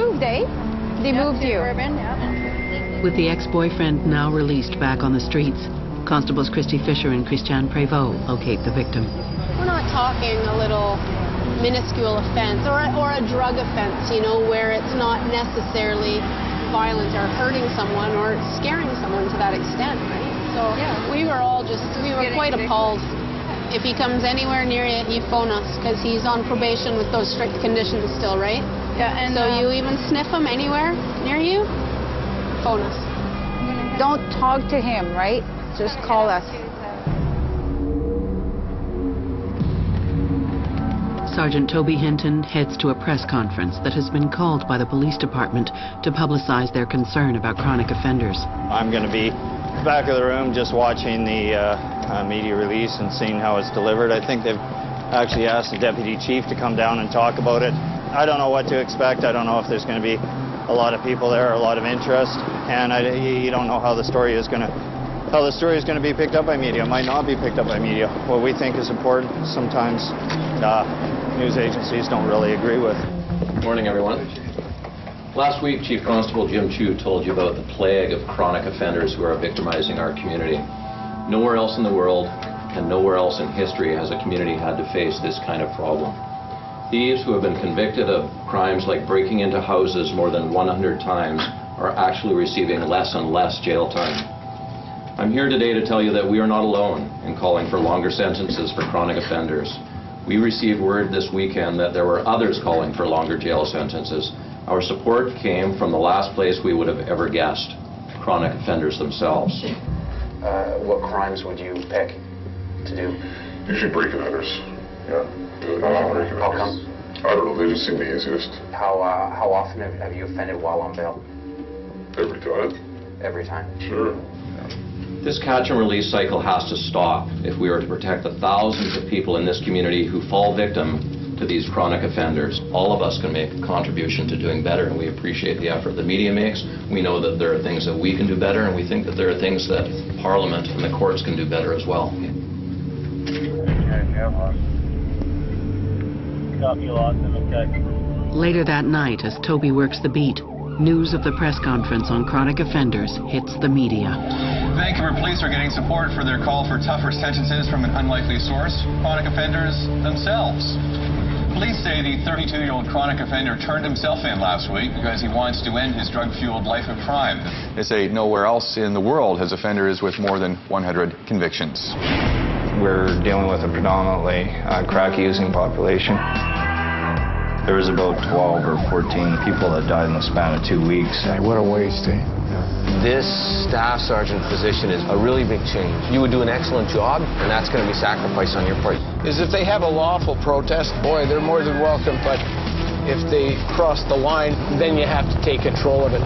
moved, eh? They moved you. Urban, yeah. With the ex-boyfriend now released back on the streets, Constables Christy Fisher and Christiane Prévost locate the victim. We're not talking a little minuscule offense or a drug offense, you know, where it's not necessarily violent or hurting someone or scaring someone to that extent, right? So we were quite appalled. If he comes anywhere near you, you phone us, because he's on probation with those strict conditions still, right? Yeah, and so you even sniff him anywhere near you, phone us. Don't talk to him, right? Just call us. Sergeant Toby Hinton heads to a press conference that has been called by the police department to publicize their concern about chronic offenders. I'm going to be back of the room just watching the media release and seeing how it's delivered. I think they've actually asked the deputy chief to come down and talk about it. I don't know what to expect. I don't know if there's going to be a lot of people there, a lot of interest, and you don't know how the story is going to be picked up by media. It might not be picked up by media. What we think is important, sometimes news agencies don't really agree with. Morning, everyone. Last week, Chief Constable Jim Chu told you about the plague of chronic offenders who are victimizing our community. Nowhere else in the world and nowhere else in history has a community had to face this kind of problem. Thieves who have been convicted of crimes like breaking into houses more than 100 times are actually receiving less and less jail time. I'm here today to tell you that we are not alone in calling for longer sentences for chronic offenders. We received word this weekend that there were others calling for longer jail sentences. Our support came from the last place we would have ever guessed, chronic offenders themselves. What crimes would you pick to do? Usually breaking others. Yeah. How come? I don't know, they just seem the easiest. How often have you offended while on bail? Every time. Every time? Sure. This catch and release cycle has to stop if we are to protect the thousands of people in this community who fall victim to these chronic offenders. All of us can make a contribution to doing better, and we appreciate the effort the media makes. We know that there are things that we can do better, and we think that there are things that Parliament and the courts can do better as well. Later that night, as Toby works the beat, news of the press conference on chronic offenders hits the media. Vancouver police are getting support for their call for tougher sentences from an unlikely source, chronic offenders themselves. Police say the 32-year-old chronic offender turned himself in last week because he wants to end his drug-fueled life of crime. They say nowhere else in the world has offenders with more than 100 convictions. We're dealing with a predominantly crack-using population. There was about 12 or 14 people that died in the span of 2 weeks. What a waste, eh? This staff sergeant position is a really big change. You would do an excellent job, and that's going to be sacrifice on your part. Is if they have a lawful protest, boy, they're more than welcome, but if they cross the line, then you have to take control of it.